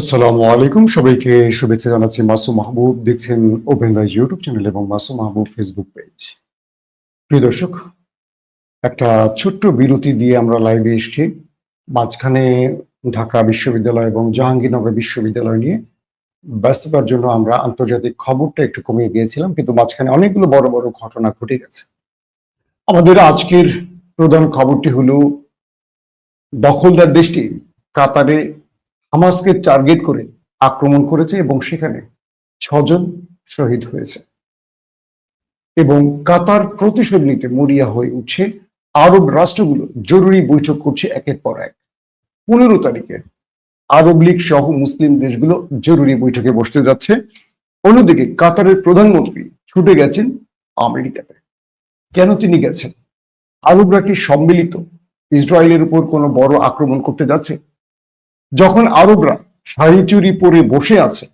আসসালামু আলাইকুম, সবাইকে শুভেচ্ছা জানাচ্ছি। মাসুম মাহবুব দেখছেন ওপেন দ্য ইউটিউব চ্যানেল এবং মাসুম মাহবুব ফেসবুক পেজ। প্রিয় দর্শক, একটা ছোট্ট বিরতি দিয়ে আমরা লাইভে এসেছি। মাঝখানে ঢাকা বিশ্ববিদ্যালয় এবং জাহাঙ্গীরনগর বিশ্ববিদ্যালয় নিয়ে ব্যস্ততার জন্য আমরা আন্তর্জাতিক খবরটা একটু কমিয়ে দিয়েছিলাম, কিন্তু মাঝখানে অনেকগুলো বড় বড় ঘটনা ঘটে গেছে। আমাদের আজকের প্রধান খবরটি হলো, দখলদার দেশটি কাতারে হামাসকে টার্গেট করে আক্রমণ করেছে এবং সেখানে 6 জন শহীদ হয়েছে এবং কাতার প্রতিশোধ নিতে মরিয়া হয়ে উঠছে। আরব রাষ্ট্রগুলো জরুরি বৈঠক করছে একের পর এক। 15 তারিখে আরব লীগ সহ মুসলিম দেশগুলো জরুরি বৈঠকে বসতে যাচ্ছে। অন্যদিকে কাতারের প্রধানমন্ত্রী ছুটে গেছেন আমেরিকাতে। কেন তিনি গেছেন? আরবরা কি সম্মিলিত ইসরায়েলের উপর কোনো বড় আক্রমণ করতে যাচ্ছে? যখন আরবরা শাড়ি চুরি পরে বসে আছে,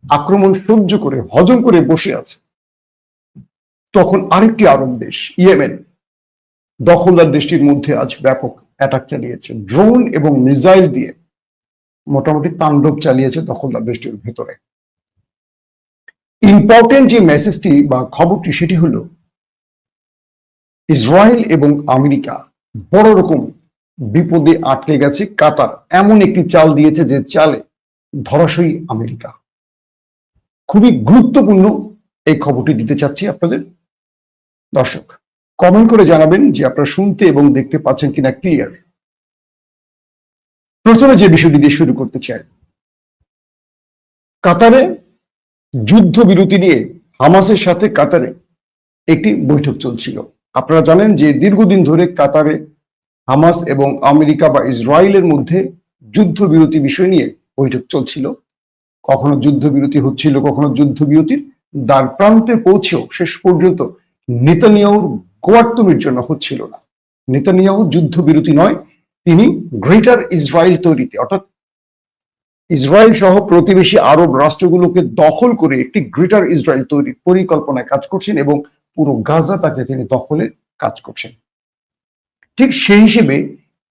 আক্রমণ সহ্য করে হজম করে বসে আছে, তখন আরেকটি আরব দেশ ইয়েমেন দখলদার দেশটির মধ্যে আজ ব্যাপক অ্যাটাক চালিয়েছে। ড্রোন এবং মিসাইল দিয়ে মোটামুটি তাণ্ডব চালিয়েছে দখলদার দেশটির ভেতরে। ইম্পর্টেন্ট যে মেসেজটি বা খবরটি সেটি হলো, ইসরায়েল এবং আমেরিকা বড় রকম বিপদে আটকে গেছে। কাতার এমন একটি চাল দিয়েছে যে চালে ধরাশয়ী আমেরিকা। খুবই গুরুত্বপূর্ণ এই খবরটি দিতে চাচ্ছি আপনাদের। দর্শক, কমেন্ট করে জানাবেন যে আপনারা শুনতে এবং দেখতে পাচ্ছেন কিনা ক্লিয়ার। প্রথমে যে বিষয়টি দিয়ে শুরু করতে চাই, কাতারে যুদ্ধবিরতি নিয়ে হামাসের সাথে কাতারে একটি বৈঠক চলছিল। আপনারা জানেন যে দীর্ঘদিন ধরে কাতারে হামাস এবং আমেরিকা বা ইসরায়েলের মধ্যে যুদ্ধবিরতি বিষয় নিয়ে বৈঠক চলছিল। কখনো যুদ্ধবিরতি হচ্ছিল, কখনো যুদ্ধবিরতির দ্বার প্রান্তে পৌঁছেও শেষ পর্যন্ত নেতানিয়াহুর গোয়ার্তুমির জন্য হচ্ছিল না। নেতানিয়াহু যুদ্ধবিরতি নয়, তিনি গ্রেটার ইসরায়েল তৈরিতে, অর্থাৎ ইসরায়েল সহ প্রতিবেশী আরব রাষ্ট্রগুলোকে দখল করে একটি গ্রেটার ইসরায়েল তৈরির পরিকল্পনায় কাজ করছেন এবং পুরো গাজা তাকে তিনি দখলের কাজ করছেন। ঠিক সেই হিসেবে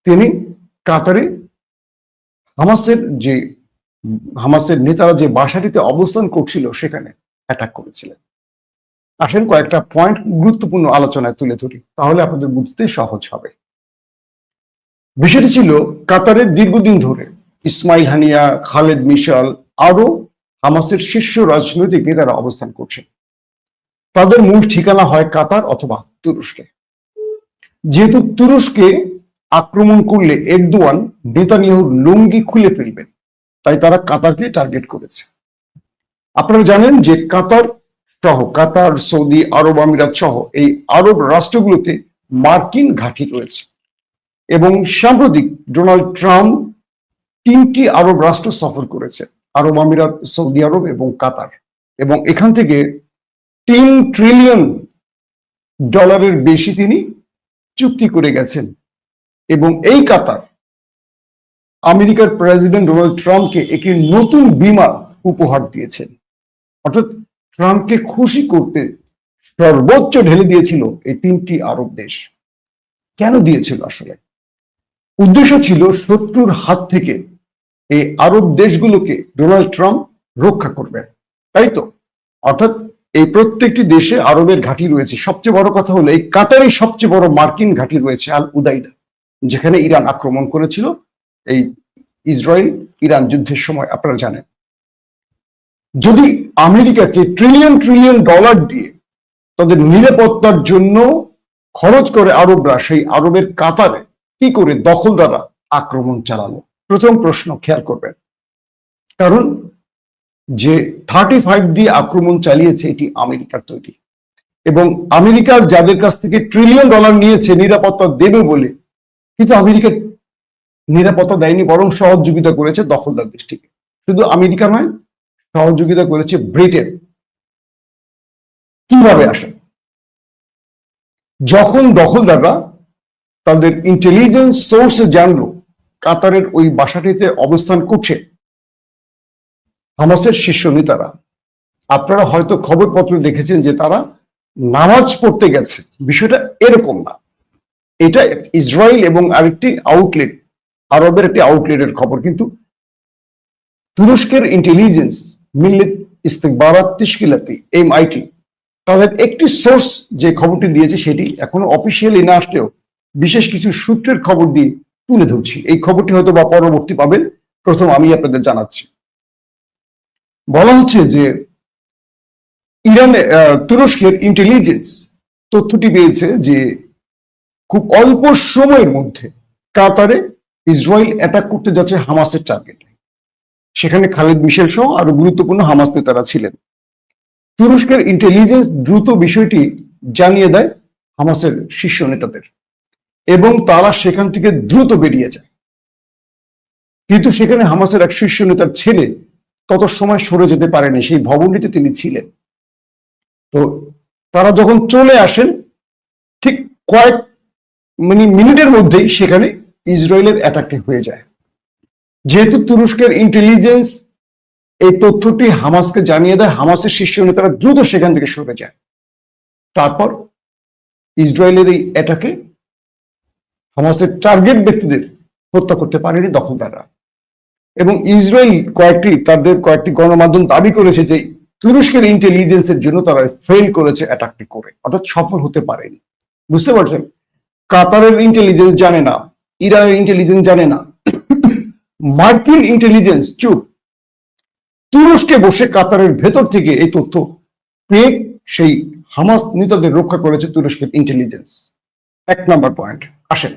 তিনি কাতারে হামাসের নেতারা যে বাসাটিতে অবস্থান করছিল সেখানে অ্যাটাক করেছিলেন। আসেন কয়েকটা পয়েন্ট গুরুত্বপূর্ণ আলোচনায় তুলে ধরি, তাহলে আপনাদের বুঝতে সহজ হবে। বিষয়টি ছিল, কাতারের দীর্ঘদিন ধরে ইসমাইল হানিয়া, খালেদ মিশাল আরো হামাসের শীর্ষ রাজনৈতিক নেতারা অবস্থান করছে। তাদের মূল ঠিকানা হয় কাতার অথবা তুরস্কে। যেহেতু তুরস্কে আক্রমণ করলে এরদোয়ান নেতানিয়াহুর লুঙ্গি খুলে ফেলবেন, তাই তারা কাতারকে টার্গেট করেছে। আপনারা জানেন যে কাতার সহ কাতার, সৌদি আরব আমিরাত সহ এই আরব রাষ্ট্রগুলোতে মার্কিন ঘাঁটি রয়েছে এবং সাম্প্রতিক ডোনাল্ড ট্রাম্প 3টি আরব রাষ্ট্র সফর করেছে, আরব আমিরাত, সৌদি আরব এবং কাতার, এবং এখান থেকে $3 ট্রিলিয়ন বেশি তিনি চুক্তি করে গেছেন। এবং এই কাতার আমেরিকার প্রেসিডেন্ট ডোনাল্ড ট্রাম্পকে একটি নতুন বিমান উপহার দিয়েছেন। অর্থাৎ ট্রাম্পকে খুশি করতে সর্বোচ্চ ঢেলে দিয়েছিল এই 3টি আরব দেশ। কেন দিয়েছিল? আসলে উদ্দেশ্য ছিল শত্রুর হাত থেকে এই আরব দেশগুলোকে ডোনাল্ড ট্রাম্প রক্ষা করবেন, তাই তো? অর্থাৎ এই প্রত্যেকটি দেশে আরবের ঘাঁটি রয়েছে। সবচেয়ে বড় কথা হলো, এই কাতারে সবচেয়ে বড় মার্কিন ঘাঁটি রয়েছে আল উদাইদা, যেখানে ইরান আক্রমণ করেছিল এই ইসরায়েল ইরান যুদ্ধের সময়। আপনারা জানেন, যদি আমেরিকাকে $ট্রিলিয়ন দিয়ে তাদের নিরাপত্তার জন্য খরচ করে আরবরা, সেই আরবের কাতারে কি করে দখলদাররা আক্রমণ চালালো? প্রথম প্রশ্ন খেয়াল করবেন, কারণ যে 35 দিয়ে আক্রমণ চালিয়েছে এটি আমেরিকার তৈরি, এবং আমেরিকার যাদের কাছ থেকে $1 ট্রিলিয়ন নিয়েছে নিরাপত্তা দেবে বলে, কিন্তু আমেরিকা নিরাপত্তা দেয়নি, বরং সহযোগিতা করেছে দখলদার দেশটিকে। শুধু আমেরিকা নয়, সহযোগিতা করেছে ব্রিটেন। কিভাবে আসে? যখন দখলদাররা তাদের ইন্টেলিজেন্স সোর্সে জানলো কাতারের ওই বাসাটিতে অবস্থান করছে হামাসের শীর্ষ নেতারা, আপনারা হয়তো খবরপত্র দেখেছেন যে তারা নামাজ পড়তে গেছে। বিষয়টা এরকম না, এটা ইসরায়েল এবং আরেকটি আউটলেট, আরবের একটি আউটলেটের খবর, কিন্তু তুরস্কের ইন্টেলিজেন্স মিল্লিত ইস্তেকবারাত তেশকিলাতি MIT তাদের একটি সোর্স যে খবরটি দিয়েছে সেটি এখনো অফিসিয়ালি না আসলেও বিশেষ কিছু সূত্রের খবর দিয়ে তুলে ধরছি। এই খবরটি হয়তো বা পরবর্তী পাবেন, প্রথম আমি আপনাদের জানাচ্ছি। বলা হচ্ছে যে তুরস্কের ইন্টেলিজেন্স তথ্যটি পেয়েছে যে খুব অল্প সময়ের মধ্যে কাতারে ইসরায়েল অ্যাটাক করতে যাচ্ছে হামাসের টার্গেটে। সেখানে খালিদ মিশেল সহ আরো গুরুত্বপূর্ণ হামাস নেতারা ছিলেন। তুরস্কের ইন্টেলিজেন্স দ্রুত বিষয়টি জানিয়ে দেয় হামাসের শীর্ষ নেতাদের এবং তারা সেখান থেকে দ্রুত বেরিয়ে যায়। কিন্তু সেখানে হামাসের এক শীর্ষ নেতার ছেলে তত সময় সরে যেতে পারেনি, সেই ভবনটিতে তিনি ছিলেন। তো তারা যখন চলে আসেন ঠিক কয়েক মিনিটের মধ্যেই সেখানে ইসরায়েলের অ্যাটাকটি হয়ে যায়। যেহেতু তুরস্কের ইন্টেলিজেন্স এই তথ্যটি হামাসকে জানিয়ে দেয়, হামাসের শীর্ষ নেতারা দ্রুত সেখান থেকে সরে যায়। তারপর ইসরায়েলের এই অ্যাটাকে হামাসের টার্গেট ব্যক্তিদের হত্যা করতে পারেনি দখলদাররা। এবং ইসরায়েল তাদের কয়েকটি গণমাধ্যম দাবি করেছে যে তুরস্কের ইন্টেলিজেন্সের জন্য তারা ফেল করেছে অ্যাটাকটি করে, অর্থাৎ সফল হতে পারেনি। বুঝতে পারছেন? কাতারের ইন্টেলিজেন্স জানে না, ইরানের ইন্টেলিজেন্স জানে না, মার্কিন ইন্টেলিজেন্স চুপ। তুরস্কে বসে কাতারের ভেতর থেকে এই তথ্য পেয়ে সেই হামাস নেতাদের রক্ষা করেছে তুরস্কের ইন্টেলিজেন্স। 1 নম্বর পয়েন্ট আসেন।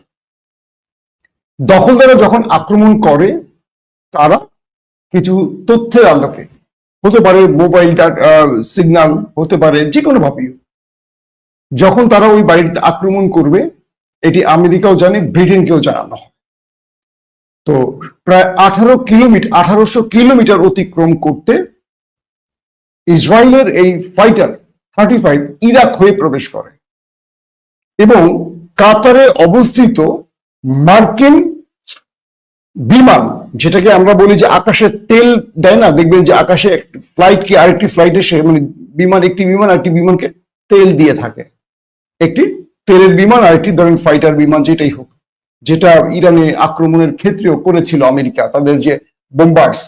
দখলদাররা যখন আক্রমণ করে তারা কিছু তথ্যের আলোকে, হতে পারে মোবাইল সিগন্যাল, হতে পারে যে কোনো ভাবেই, যখন তারা ওই বাড়িতে আক্রমণ করবে এটি আমেরিকাও জানে, ব্রিটেনকেও জানানো হয়। তো প্রায় 1800 কিলোমিটার অতিক্রম করতে ইসরায়েলের এই ফাইটার 35 ইরাক হয়ে প্রবেশ করে এবং কাতারে অবস্থিত মার্কিন বিমান, যেটাকে আমরা বলি যে আকাশে তেল দেয় না, দেখবেন যে আকাশে ফ্লাইট কি আরেকটি ফ্লাইট এসে একটি বিমান আরেকটি বিমানকে তেল দিয়ে থাকে। একটি তেলের বিমান আর একটি ধরেন ফাইটার বিমান, যেটাই হোক, যেটা ইরানে আক্রমণের ক্ষেত্রেও করেছিল আমেরিকা, তাদের যে বোম্বার্স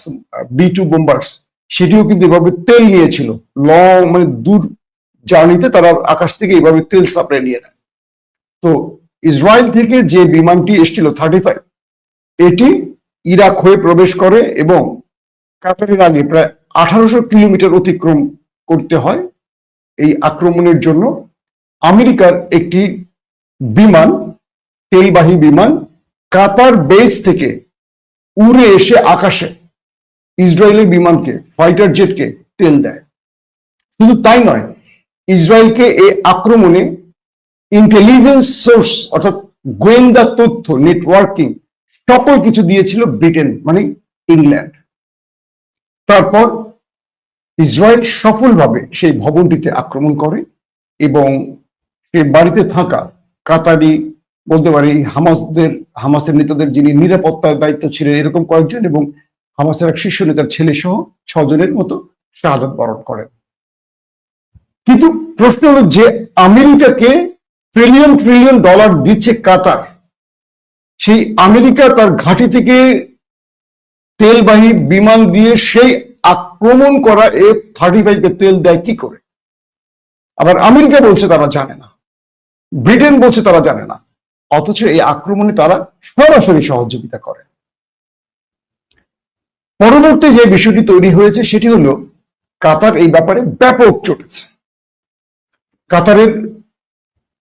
B-2 বোম্বার্স, সেটিও কিন্তু এভাবে তেল নিয়েছিল। লং দূর জার্নিতে তারা আকাশ থেকে এইভাবে তেল সাপ্লাই নিয়ে নেয়। তো ইসরায়েল থেকে যে বিমানটি এসেছিল 35, এটি ইরাক হয়ে প্রবেশ করে এবং কাতারের আগে প্রায় 1800 কিলোমিটার অতিক্রম করতে হয় এই আক্রমণের জন্য। আমেরিকার একটি বিমান, তেলবাহী বিমান, কাতার বেস থেকে উড়ে এসে আকাশে ইসরায়েলের বিমানকে, ফাইটার জেটকে তেল দেয়। শুধু তাই নয়, ইসরায়েলকে এই আক্রমণে ইন্টেলিজেন্স সোর্স অর্থাৎ গোয়েন্দা তথ্য, নেটওয়ার্কিং, সকল কিছু দিয়েছিল ব্রিটেন, ইংল্যান্ড। তারপর ইসরায়েল সফলভাবে সেই ভবনটিতে আক্রমণ করে এবং সেই বাড়িতে থাকা কাতারি, বলতে পারি হামাসের নেতাদের যিনি নিরাপত্তার দায়িত্ব ছিলেন এরকম কয়েকজন, এবং হামাসের এক শীর্ষ নেতার ছেলে সহ 6 জনের মতো শাহাদাত বরণ করেন। কিন্তু প্রশ্ন হলো যে আমেরিকাকে ট্রিলিয়ন ডলার দিচ্ছে কাতার, সেই আমেরিকা তার ঘাঁটি থেকে তেলবাহী বিমান দিয়ে সেই আক্রমণ করা F-35 কে তেল দেয় কি করে? আবার আমেরিকা বলছে তারা জানে না, ব্রিটেন বলছে তারা জানে না, অথচ এই আক্রমণে তারা সরাসরি সহযোগিতা করে। পরবর্তী যে বিষয়টি তৈরি হয়েছে সেটি হলো কাতার এই ব্যাপারে ব্যাপক চটেছে। কাতারের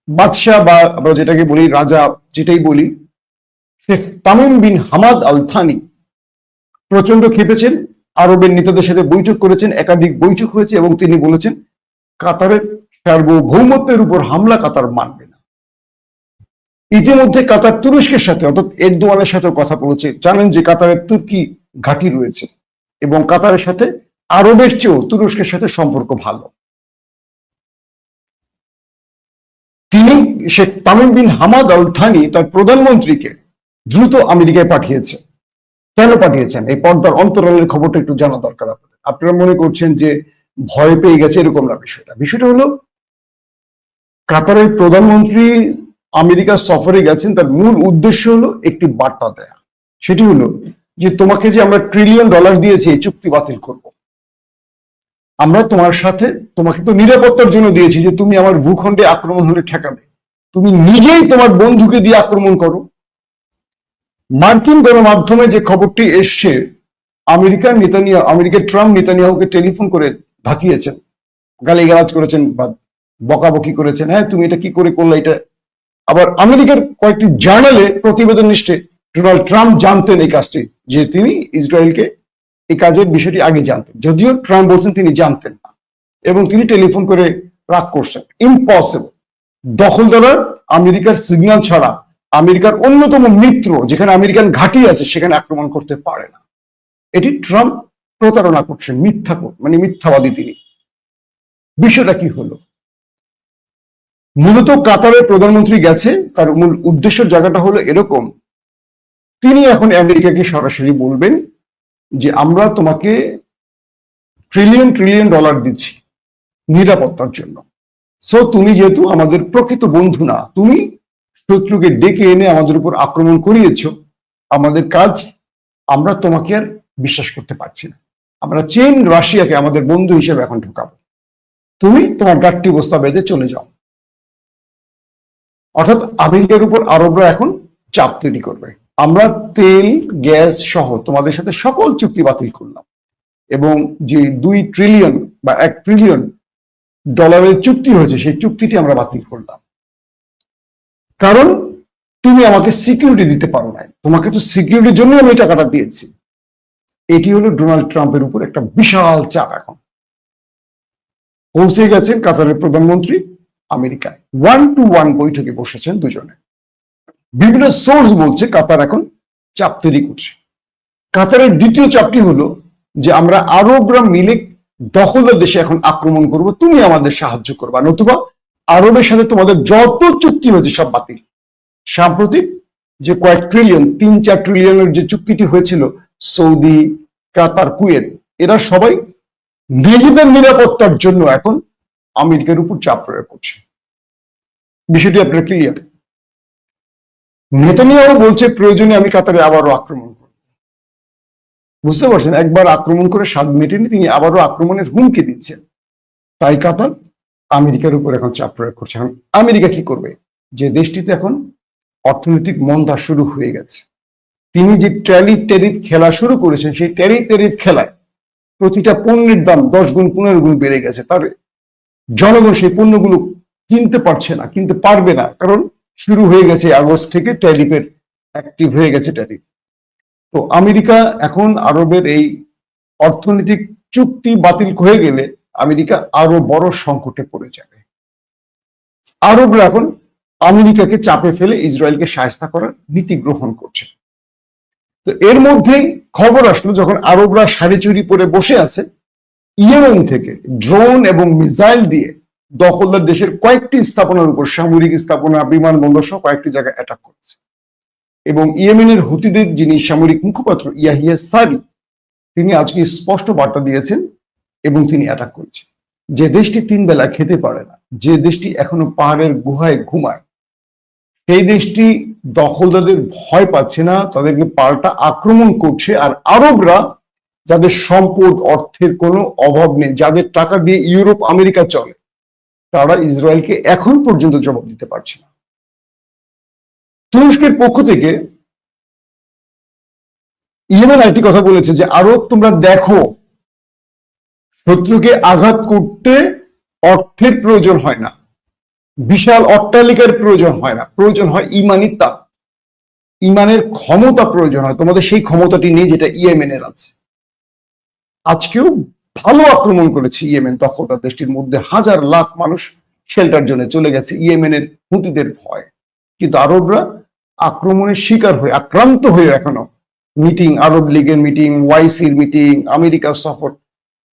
বাদশাহ বা আমরা যেটাকে বলি রাজা, যেটাই বলি, Sheikh Tamim bin Hamad Al Thani প্রচন্ড ক্ষেপেছেন, আরবের নেতাদের সাথে বৈঠক করেছেন, একাধিক বৈঠক হয়েছে এবং তিনি বলেছেন কাতারের সার্বভৌমত্বের উপর হামলা কাতার মানবে না। ইতিমধ্যে কাতার তুরস্কের সাথে অর্থাৎ এরদোয়ানের সাথে কথা বলেছে। জানেন যে কাতারের তুর্কি ঘাঁটি রয়েছে এবং কাতারের সাথে আরবের চেয়েও তুরস্কের সাথে সম্পর্ক ভালো। তিনি Sheikh Tamim bin Hamad Al Thani তার প্রধানমন্ত্রীকে দ্রুত আমেরিকায় পাঠিয়েছে। কেন পাঠিয়েছেন? এই পর্দার অন্তরালের খবরটা একটু জানা দরকার আপনাদের। আপনারা মনে করছেন যে ভয় পেয়ে গেছে, এরকম না। বিষয়টা হলো কাতারের প্রধানমন্ত্রী আমেরিকা সফরে গেছেন, তার মূল উদ্দেশ্য হলো একটি বার্তা দেয়া। সেটি হলো যে তোমাকে যে আমরা $1 ট্রিলিয়ন দিয়েছি এই চুক্তি বাতিল করব। আমরা তোমার সাথে, তোমাকে তো নিরাপত্তার জন্য দিয়েছি যে তুমি আমার ভূখণ্ডে আক্রমণ হলে ঠেকাবে, তুমি নিজেই তোমার বন্ধুকে দিয়ে আক্রমণ করো। মার্কিন গণমাধ্যমে যে খবরটি এসছে, আমেরিকার ট্রাম্প নেতানিয়াহুকে টেলিফোন করে ধাকিয়েছেন, গালিগালাজ করেছেন বা বকাবকি করেছেন, হ্যাঁ তুমি এটা কি করে করলে এটা। আবার আমেরিকার কয়েকটি জার্নালে প্রতিবেদন নিশ্চয় ডোনাল্ড ট্রাম্প জানতেন এই কাজটি, যে তিনি ইসরায়েলকে এই কাজের বিষয়টি আগে জানতেন, যদিও ট্রাম্প বলছেন তিনি জানতেন না এবং তিনি টেলিফোন করে রাগ করছেন। ইম্পসিবল, দখলদার আমেরিকার সিগন্যাল ছাড়া আমেরিকার অন্যতম মিত্র যেখানে আমেরিকান ঘাঁটি আছে সেখানে আক্রমণ করতে পারে না। এটি ট্রাম্প প্রতারণা করছেন, মিথ্যাবাদী তিনি। বিষয়টা কি হলো? মূলত কাতারের প্রধানমন্ত্রী গেছে, তার মূল উদ্দেশ্যের জায়গাটা হলো এরকম, তিনি এখন আমেরিকাকে সরাসরি বলবেন যে আমরা তোমাকে $1 ট্রিলিয়ন দিচ্ছি নিরাপত্তার জন্য। সো তুমি যেহেতু আমাদের প্রকৃত বন্ধু না, তুমি শত্রুকে ডেকে এনে আমাদের উপর আক্রমণ করিয়েছ, আমাদের কাজ, আমরা তোমাকে আর বিশ্বাস করতে পারছি না, আমরা চীন রাশিয়াকে আমাদের বন্ধু হিসেবে এখন ঢোকাবো, তুমি তোমার গাঠটি বস্তা বেঁধে চলে যাও। অর্থাৎ আমেরিকার উপর আরবরা এখন চাপ তৈরি করবে, আমরা তেল গ্যাস সহ তোমাদের সাথে সকল চুক্তি বাতিল করলাম এবং যে $2 ট্রিলিয়ন বা $1 ট্রিলিয়ন চুক্তি হয়েছে সেই চুক্তিটি আমরা বাতিল করলাম, কারণ তুমি আমাকে সিকিউরিটি দিতে পারো না, তোমাকে তো সিকিউরিটির জন্য আমি টাকাটা দিয়েছি। এটি হলো ডোনাল্ড ট্রাম্পের উপর একটা বিশাল চাপ। এখন পৌঁছে গেছেন কাতারের প্রধানমন্ত্রী আমেরিকায়, 1-to-1 বৈঠকে বসেছেন দুজনে। বিভিন্ন সোর্স বলছে কাতার এখন চাপ তৈরি করছে। কাতারের দ্বিতীয় চাপটি হলো যে আমরা আরবরা মিলে দখলদার দেশে এখন আক্রমণ করব, তুমি আমাদের সাহায্য করবা, নতুবা আরবের সাথে তোমাদের যত চুক্তি হয়েছে সব বাতিল। সাম্প্রতিক যে কয়েক ট্রিলিয়ন, 3-4 ট্রিলিয়নের যে চুক্তিটি হয়েছিল সৌদি, কাতার, কুয়েত, এরা সবাই নিজেদের নিরাপত্তার জন্য এখন আমেরিকার উপর চাপ প্রয়োগ করছে। বিষয়টি আপনার ক্লিয়ার? নেতানিয়াহু বলছে প্রয়োজনে আমি কাতারে আবারও আক্রমণ করব। বুঝতে পারছেন, একবার আক্রমণ করে স্বাদ মেটেনি, তিনি আবারও আক্রমণের হুমকি দিচ্ছেন। তাই কাতার আমেরিকার উপর এখন চাপ প্রয়োগ করছে। এখন আমেরিকা কি করবে? যে দেশটিতে এখন অর্থনৈতিক মন্দা শুরু হয়ে গেছে, তিনি যে ট্যারিফ খেলা শুরু করেছেন, সেই ট্যারিফ খেলায় প্রতিটা পণ্যের দাম 10 গুণ 15 গুণ বেড়ে গেছে। তার জনগণ সেই পণ্যগুলো কিনতে পারছে না, কিনতে পারবে না, কারণ শুরু হয়ে গেছে আগস্ট থেকে ট্যারিফের অ্যাক্টিভ হয়ে গেছে ট্যারিফ। তো আমেরিকা এখন আরবের এই অর্থনৈতিক চুক্তি বাতিল হয়ে গেলে আমেরিকা আরো বড় সংকটে পড়ে যাবে। আরবরা এখন আমেরিকাকে চাপে ফেলে ইসরায়েলকে সাহায্য করার নীতি গ্রহণ করছে। তো এর মধ্যেই খবর আসলো, যখন আরবরা শাড়ি চুরি পরে বসে আছে, ইয়েমেন থেকে ড্রোন এবং মিসাইল দিয়ে দখলদার দেশের কয়েকটি স্থাপনার উপর, সামরিক স্থাপনা, বিমানবন্দর সহ কয়েকটি জায়গায় অ্যাটাক করেছে। এবং ইয়েমেনের হুতিদের যিনি সামরিক মুখপাত্র ইয়াহিয়া সারি, তিনি আজকে স্পষ্ট বার্তা দিয়েছেন এবং তিনি অ্যাটাক করেছেন। যে দেশটি 3 বেলা খেতে পারে না, যে দেশটি এখনো পাহাড়ের গুহায় ঘুমায়, সেই দেশটি দখলদারদের ভয় পাচ্ছে না, তাদেরকে পাল্টা আক্রমণ করছে। আর আরবরা, যাদের সম্পদ অর্থের কোনো অভাব নেই, যাদের টাকা দিয়ে ইউরোপ আমেরিকা চলে, তারা ইসরায়েলকে এখন পর্যন্ত জবাব দিতে পারছে না। তুরস্কের পক্ষ থেকে ইয়েমেন আরেকটি কথা বলেছে যে আরব, তোমরা দেখো, শত্রুকে আঘাত করতে অর্থের প্রয়োজন হয় না, বিশাল অট্টালিকার প্রয়োজন হয় না, প্রয়োজন হয় ইমানি তাপ, ইমানের ক্ষমতা প্রয়োজন হয়, তোমাদের সেই ক্ষমতাটি নেই যেটা ইয়েমেনের আছে। আজকেও ভালো আক্রমণ করেছে ইয়েমেন দখলদার দেশটির মধ্যে, হাজার লাখ মানুষ শেল্টার জন্য চলে গেছে ইয়েমেনের হুতিদের ভয়। কিন্তু আরবরা আক্রমণের শিকার হয়ে, আক্রান্ত হয়ে এখনো মিটিং, আরব লীগের মিটিং, ওয়াইসির মিটিং, আমেরিকার সফর,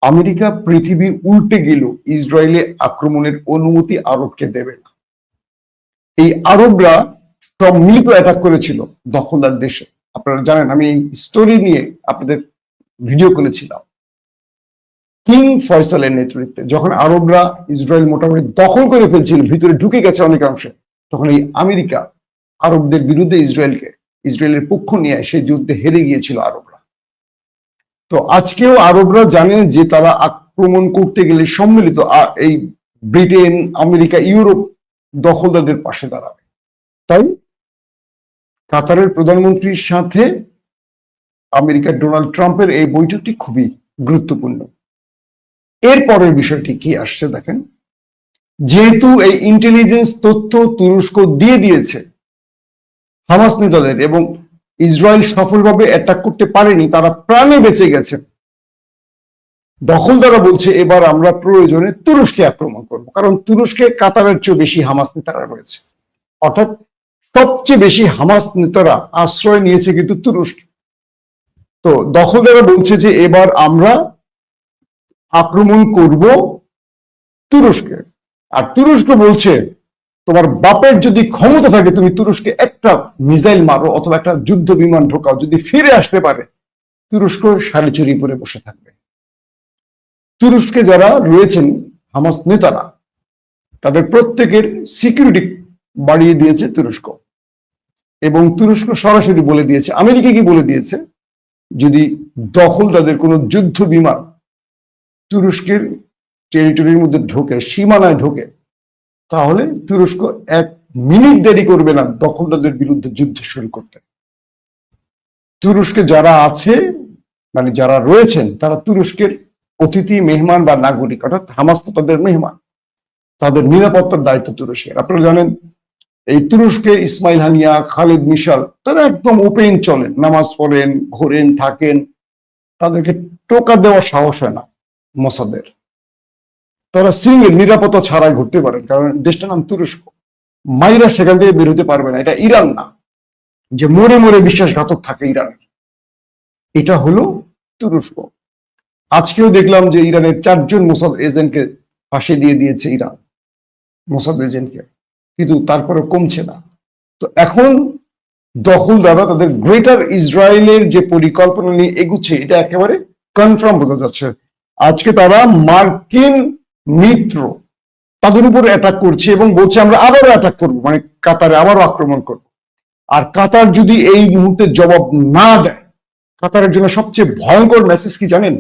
আমেরিকা পৃথিবী উল্টে গেল, ইসরায়েলে আক্রমণের অনুমতি আরবকে দেবে না। এই আরবরা সম্মিলিত অ্যাটাক করেছিল দখলদার দেশে। আপনারা জানেন, আমি এই স্টোরি নিয়ে আপনাদের ভিডিও করেছিলাম। কিং ফয়সালের নেতৃত্বে যখন আরবরা ইসরায়েল মোটামুটি দখল করে ফেলছিল, ভিতরে ঢুকে গেছে অনেকাংশে, তখন এই আমেরিকা আরবদের বিরুদ্ধে ইসরায়েলের পক্ষ নিয়ে সেই যুদ্ধে হেরে গিয়েছিল আরবরা। তো আজকেও আরবরা জানেন যে তারা আক্রমণ করতে গেলে সম্মিলিত এই ব্রিটেন, আমেরিকা, ইউরোপ দখলদারদের পাশে দাঁড়াবে। তাই কাতারের প্রধানমন্ত্রীর সাথে আমেরিকার ডোনাল্ড ট্রাম্পের এই বৈঠকটি খুবই গুরুত্বপূর্ণ। এরপরের বিষয়টি কি আসছে দেখেন, যেহেতু এই ইন্টেলিজেন্স তথ্য তুরস্ক দিয়ে দিয়েছে হামাস নেতাদের এবং ইসরায়েল সফলভাবে অ্যাটাক করতে পারেনি, তারা প্রাণে বেঁচে গেছে, দখলদাররা বলছে এবার আমরা প্রয়োজনে তুরস্কে আক্রমণ করব, কারণ তুরস্কে কাতারের চেয়ে বেশি হামাস নেতারা রয়েছে। অর্থাৎ সবচেয়ে বেশি হামাস নেতারা আশ্রয় নিয়েছে কিন্তু তুরস্কে। তো দখলদাররা বলছে যে এবার আমরা আক্রমণ করব তুরস্কে, আর তুরস্ক বলছে তোমার বাপের যদি ক্ষমতা থাকে তুমি তুরস্কে একটা মিসাইল মারো অথবা একটা যুদ্ধ বিমান ঢোকাও, যদি ফিরে আসতে পারে তুরস্ক শাড়ি চুরি পরে বসে থাকবে। তুরস্কে যারা রয়েছেন হামাস নেতারা, তাদের প্রত্যেকের সিকিউরিটি বাড়িয়ে দিয়েছে তুরস্ক, এবং তুরস্ক সরাসরি বলে দিয়েছে, আমেরিকা কি বলে দিয়েছে, যদি দখলদারদের কোনো যুদ্ধ বিমান তুরস্কের টেরিটরির মধ্যে ঢোকে, সীমানায় ঢোকে, তাহলে তুরস্ক 1 মিনিট দেরি করবে না দখলদারদের বিরুদ্ধে যুদ্ধ শুরু করতে। তুরস্কে যারা আছে, মানে যারা রয়েছেন, তারা তুরস্কের অতিথি, মেহমান বা নাগরিক, অর্থাৎ হামাস তো তাদের মেহমান, তাদের নিরাপত্তার দায়িত্ব তুরস্কের। আপনারা জানেন এই তুরস্কে ইসমাইল হানিয়া, খালেদ মিশাল, তারা একদম ওপেন চলেন, নামাজ পড়েন, ঘোরেন, থাকেন, তাদেরকে টোকা দেওয়ার সাহস হয় না মোসাদের। তারা সিঙ্গেল নিরাপত্তা ছাড়াই ঘুরতে পারেন, কারণ দেশটার নাম তুরস্ক, মাইরা সেখান থেকে বের হতে পারবে না। এটা ইরান না যে মরে মরে বিশ্বাসঘাতক থাকে ইরানের, এটা হলো তুরস্ক। আজকেও দেখলাম যে ইরানের 4 জন মোসাদ এজেন্টকে ফাঁসি দিয়ে দিয়েছে ইরান, মোসাদ এজেন্টকে, কিন্তু তারপরে কমছে না। তো এখন দখলদাররা তাদের গ্রেটার ইসরায়েলের যে পরিকল্পনা নিয়ে এগুচ্ছে, এটা একেবারে কনফার্ম বোঝা যাচ্ছে। আজকে তারা মার্কিন মিত্র তাদের উপর অ্যাটাক করছে এবং বলছে আমরা আবারও অ্যাটাক করবো, মানে কাতারে আবারও আক্রমণ করব। আর কাতার যদি এই মুহূর্তে জবাব না দেয়, কাতারের জন্য সবচেয়ে ভয়ঙ্কর মেসেজ কি জানেন,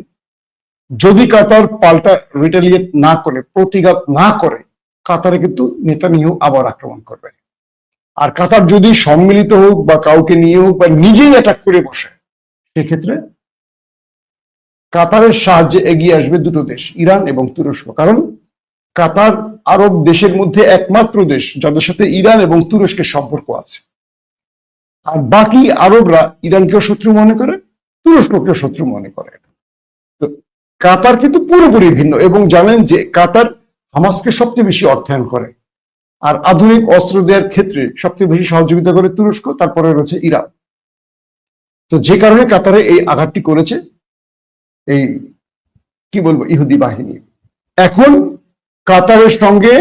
যদি কাতার পাল্টা রিটেলিয়েট না করে, প্রতিঘাত না করে, কাতারে কিন্তু নেতানিয়াহু আবার আক্রমণ করবে। আর কাতার যদি সম্মিলিত হোক বা কাউকে নিয়ে হোক বা নিজেই অ্যাটাক করে বসে, সেক্ষেত্রে কাতারের সাহায্যে এগিয়ে আসবে দুটো দেশ, ইরান এবং তুরস্ক। কারণ কাতার আরব দেশের মধ্যে একমাত্র দেশ যাদের সাথে ইরান এবং তুরস্কের সম্পর্ক আছে। আর বাকি আরবরা ইরানকেও শত্রু মনে করে, তুরস্ককেও শত্রু মনে করে। তো কাতার কিন্তু পুরোপুরি ভিন্ন, এবং জানেন যে কাতার হামাসকে সবচেয়ে বেশি অর্থায়ন করে, আর আধুনিক অস্ত্র দেওয়ার ক্ষেত্রে সবচেয়ে বেশি সহযোগিতা করে তুরস্ক, তারপরে রয়েছে ইরান। তো যে কারণে কাতারে এই আঘাতটি করেছে এই কি বলবো ইহুদি বাহিনী। এখন কাতারের সঙ্গে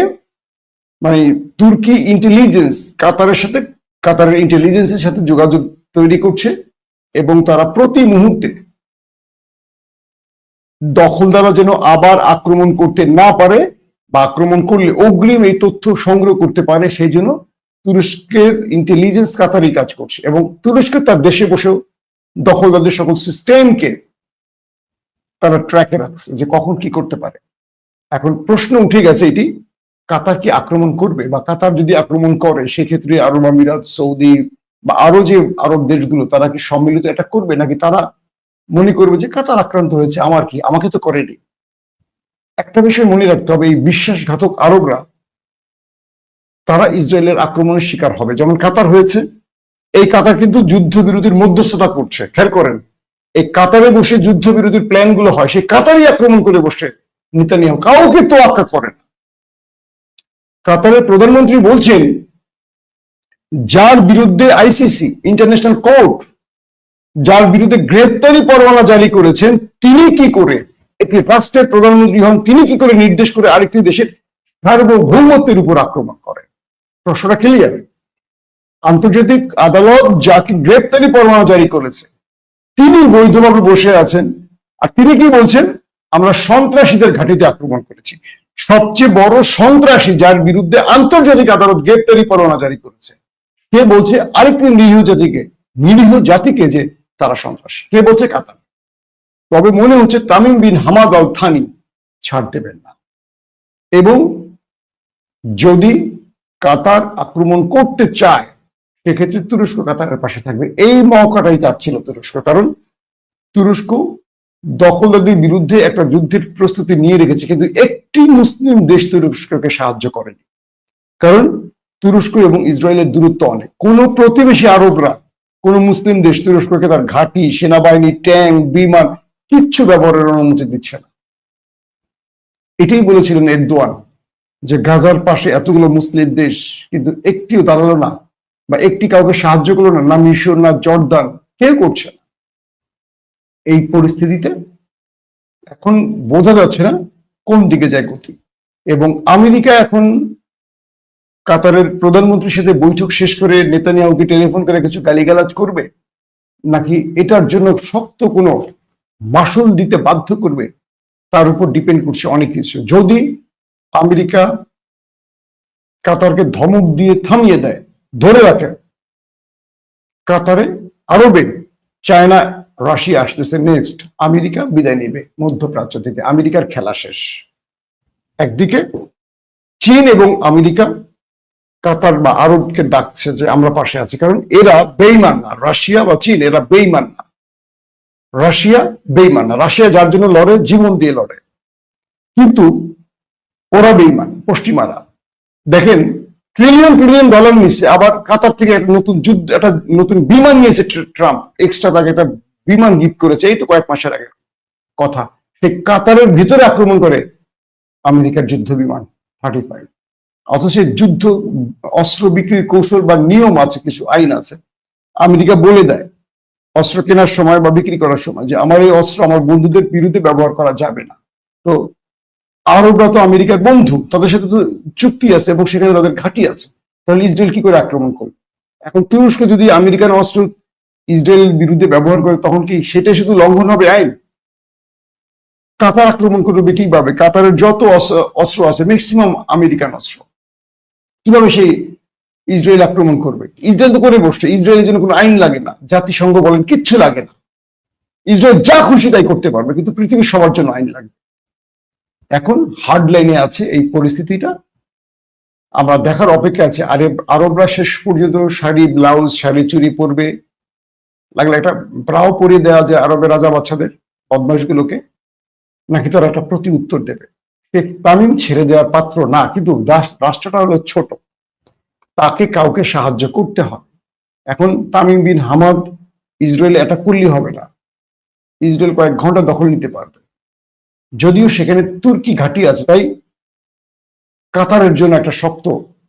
মানে তুর্কি ইন্টেলিজেন্স কাতারের ইন্টেলিজেন্সের সাথে যোগাযোগ তৈরি করছে, এবং তারা প্রতি মুহূর্তে দখলদাররা যেন আবার আক্রমণ করতে না পারে, বা আক্রমণ করলে অগ্রিম এই তথ্য সংগ্রহ করতে পারে, সেই জন্য তুরস্কের ইন্টেলিজেন্স কাতারই কাজ করছে, এবং তুরস্ক তার দেশে বসেও দখলদারদের সকল সিস্টেমকে তারা ট্র্যাকে রাখছে যে কখন কি করতে পারে। এখন প্রশ্ন উঠে গেছে এটি, কাতার কি আক্রমণ করবে, বা কাতার যদি আক্রমণ করে সেক্ষেত্রে আরব আমিরাত, সৌদি বা আরো যে আরব দেশগুলো, তারা কি সম্মিলিত এটা করবে, নাকি তারা মনে করবে যে কাতার আক্রান্ত হয়েছে, আমার কি, আমাকে তো করেনি। একটা বিষয় মনে রাখতে হবে, এই বিশ্বাসঘাতক আরবরা তারা ইসরায়েলের আক্রমণের শিকার হবে, যেমন কাতার হয়েছে। এই কাতার কিন্তু যুদ্ধবিরতির মধ্যস্থতা করছে, খেয়াল করেন, এই কাতারে বসে যুদ্ধবিরতির প্ল্যান গুলো হয়, সেই কাতারই আক্রমণ করে বসে নেতানিয়াহু, কাউকে তোয়াক্কা করে না। কাতারের প্রধানমন্ত্রী বলছেন যার বিরুদ্ধে আইসিসি ইন্টারন্যাশনাল কোর্ট, যার বিরুদ্ধে গ্রেপ্তারি পরোয়ানা জারি করেছেন, তিনি কি করে, একটি রাষ্ট্রের প্রধানমন্ত্রী হন, তিনি কি করে নির্দেশ করে আরেকটি দেশের সার্বভৌমত্বের উপর আক্রমণ করেন? প্রশ্নটা ক্লিয়ার। আন্তর্জাতিক আদালত যাকে গ্রেপ্তারি পরোয়ানা জারি করেছে, তিনি বৈধভাবে বসে আছেন, আর তিনি কি বলছেন, আমরা সন্ত্রাসীদের ঘাঁটিতে আক্রমণ করেছি। সবচেয়ে বড় সন্ত্রাসী যার বিরুদ্ধে আন্তর্জাতিক আদালত গ্রেপ্তারি পরোয়ানা জারি করেছে, কে বলছে আরেকটি নিরীহ জাতিকে যে তারা সন্ত্রাসী? কে বলছে? কাতার। তবে মনে হচ্ছে Tamim bin Hamad Al Thani ছাড় দেবেন না, এবং যদি কাতার আক্রমণ করতে চায় সেক্ষেত্রে তুরস্ক কাতারের পাশে থাকবে। এই মৌকাটাই চাচ্ছিল তুরস্ক, কারণ তুরস্ক দখলদারদের বিরুদ্ধে একটা যুদ্ধের প্রস্তুতি নিয়ে রেখেছে, কিন্তু একটি মুসলিম দেশ তুরস্ককে সাহায্য করেনি, কারণ তুরস্ক এবং ইসরায়েলের দূরত্ব অনেক। কোন প্রতিবেশী আরবরা, কোন মুসলিম দেশ তুরস্ককে তার ঘাঁটি, সেনাবাহিনী, ট্যাঙ্ক, বিমান কিচ্ছু ব্যবহারের অনুমতি দিচ্ছে না। এটাই বলেছিলেন এরদোয়ান, যে গাজার পাশে এতগুলো মুসলিম দেশ কিন্তু একটিও দাঁড়ালো না, বা একটি কাউকে সাহায্য করলো না, না মিশর, না জর্দান, কেউ করছে না। এই পরিস্থিতিতে এখন বোঝা যাচ্ছে না কোন দিকে যায় গতি, এবং আমেরিকা এখন কাতারের প্রধানমন্ত্রীর সাথে বৈঠক শেষ করে নেতানিয়াহুকে টেলিফোন করে কিছু গালিগালাজ করবে, নাকি এটার জন্য শক্ত কোনো মাসুল দিতে বাধ্য করবে, তার উপর ডিপেন্ড করছে অনেক কিছু। যদি আমেরিকা কাতারকে ধমক দিয়ে থামিয়ে দেয়, ধরে রাখে কাতারে, আরবে চায়না, রাশিয়া আসতেছে নেক্সট, আমেরিকা বিদায় নেবে মধ্যপ্রাচ্য থেকে, আমেরিকার খেলা শেষ। একদিকে চীন এবং আমেরিকা কাতার বা আরবকে ডাকছে যে আমরা পাশে আছি, কারণ এরা বেইমান না, রাশিয়া বা চীন এরা বেইমান না, রাশিয়া বেইমান না, রাশিয়া যার জন্য লড়ে জীবন দিয়ে লড়ে, কিন্তু ওরা বেইমান পশ্চিমারা। দেখেন ট্রিলিয়ন ট্রিলিয়ন ডলার নিচ্ছে, আবার কাতার থেকে একটা নতুন যুদ্ধ, একটা নতুন বিমান নিয়েছে ট্রাম্প, এক্সট্রা তাকে একটা বিমান গিফট করেছে, এই তো কয়েক মাসের আগে কথা। সেই কাতারের ভিতরে আক্রমণ করে আমেরিকার যুদ্ধ বিমান 35। অথচ যুদ্ধ অস্ত্র বিক্রির কৌশল বা নিয়ম আছে, কিছু আইন আছে। আমেরিকা বলে দেয় অস্ত্র কেনার সময় বা বিক্রি করার সময় যে আমার এই অস্ত্র আমার বন্ধুদের বিরুদ্ধে ব্যবহার করা যাবে না। তো আরবরা তো আমেরিকার বন্ধু, তাদের সাথে তো চুক্তি আছে এবং সেখানে তাদের ঘাঁটি আছে, তাহলে ইসরায়েল কি করে আক্রমণ করবে? এখন তুরস্ক যদি আমেরিকান অস্ত্র ইসরায়েলের বিরুদ্ধে ব্যবহার করে, তখন কি সেটাই শুধু লঙ্ঘন হবে আইন? কাতার আক্রমণ করবে কিভাবে? কাতারের যত অস্ত্র আছে ম্যাক্সিমাম আমেরিকান অস্ত্র, কিভাবে সেই ইসরায়েল আক্রমণ করবে? ইসরায়েল তো করে বসছে, ইসরায়েলের জন্য কোনো আইন লাগে না, জাতিসংঘ বলেন কিচ্ছু লাগে না, ইসরায়েল যা খুশি তাই করতে পারবে, কিন্তু পৃথিবীর সবার জন্য আইন লাগবে। এখন হার্ড লাইনে আছে এই পরিস্থিতিটা, আমরা দেখার অপেক্ষা আছে। আরবরা শেষ পর্যন্ত শাড়ি, ব্লাউজ, শাড়ি, চুরি পরবে, লাগলে একটা ব্রাও পরিয়ে দেওয়া যায় আরবের রাজা বাচ্চাদের, বদমাশগুলোকে, নাকি তারা একটা প্রতি উত্তর দেবে। শেখ তামিম ছেড়ে দেওয়ার পাত্র না, কিন্তু রাষ্ট্রটা হলো ছোট, তাকে কাউকে সাহায্য করতে হবে। এখন Tamim bin Hamad Israel attack করলেই হবে না, ইসরায়েল কয়েক ঘন্টা দখল নিতে পারবে, যদিও সেখানে তুর্কি ঘাঁটি আছে, তাই কাতারের জন্য একটা শক্ত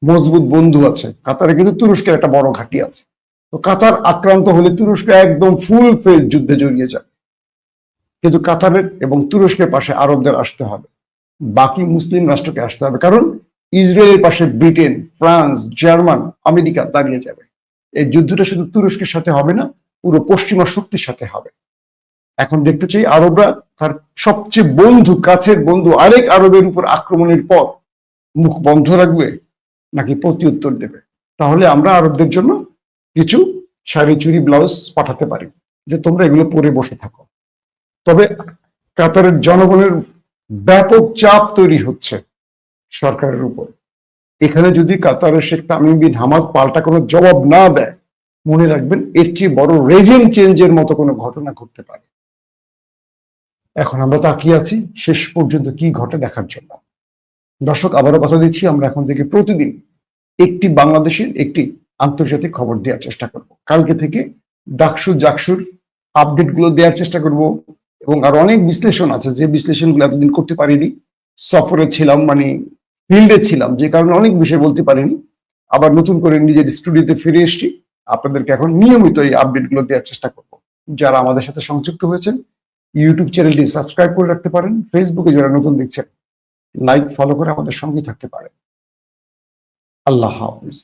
মজবুত বন্ধু আছে। কাতারে কিন্তু তুরস্কের একটা বড় ঘাঁটি আছে, তো কাতার আক্রান্ত হলে তুরস্ক একদম ফুল ফেজ যুদ্ধে জড়িয়ে যাবে। কিন্তু কাতারের এবং তুরস্কের পাশে আরবদের আসতে হবে, বাকি মুসলিম রাষ্ট্রকে আসতে হবে, কারণ ইসরায়েলের পাশে ব্রিটেন, ফ্রান্স, জার্মান, আমেরিকা দাঁড়িয়ে যাবে। এই যুদ্ধটা শুধু তুরস্কের সাথে হবে না, পুরো পশ্চিমা শক্তির সাথে হবে। এখন দেখতে চাই আরবরা তার সবচেয়ে বন্ধু, কাছের বন্ধু আরেক আরবের উপর আক্রমণের পর মুখ বন্ধ রাখবে, নাকি প্রতি উত্তর দেবে। তাহলে আমরা আরবদের জন্য কিছু শাড়ি, চুড়ি, ব্লাউজ পাঠাতে পারি, যে তোমরা এগুলো পরে বসে থাকো। তবে কাতারের জনগণের ব্যাপক চাপ তৈরি হচ্ছে সরকারের উপর। এখানে যদি কাতারের শেখ তামিম বিন হামাদ পাল্টা কোনো জবাব না দেয়, মনে রাখবেন এর চেয়ে বড় রেজিম চেঞ্জের মতো কোনো ঘটনা ঘটতে পারে। এখন আমরা তাকিয়ে আছি শেষ পর্যন্ত কি ঘটে দেখার জন্য। দর্শক, আবারও কথা দিচ্ছি, আমরা এখন থেকে প্রতিদিন একটি বাংলাদেশের একটি আন্তর্জাতিক খবর দেওয়ার চেষ্টা করব। কালকে থেকে ডাকসু জাকসুর আপডেট গুলো দেওয়ার চেষ্টা করব, এবং আরো অনেক বিশ্লেষণ আছে যে বিশ্লেষণগুলো এতদিন করতে পারিনি, সফরে ছিলাম, মানে ফিল্ডে ছিলাম, যে কারণে অনেক বিষয় বলতে পারিনি। আবার নতুন করে নিজের স্টুডিওতে ফিরে এসেছি, আপনাদেরকে এখন নিয়মিত এই আপডেট গুলো দেওয়ার চেষ্টা করব। যারা আমাদের সাথে সংযুক্ত হয়েছেন, ইউটিউব চ্যানেলটি সাবস্ক্রাইব করে রাখতে পারেন, ফেসবুকে যারা নতুন দেখছেন লাইক, ফলো করে আমাদের সঙ্গে থাকতে পারেন। আল্লাহ হাফিজ।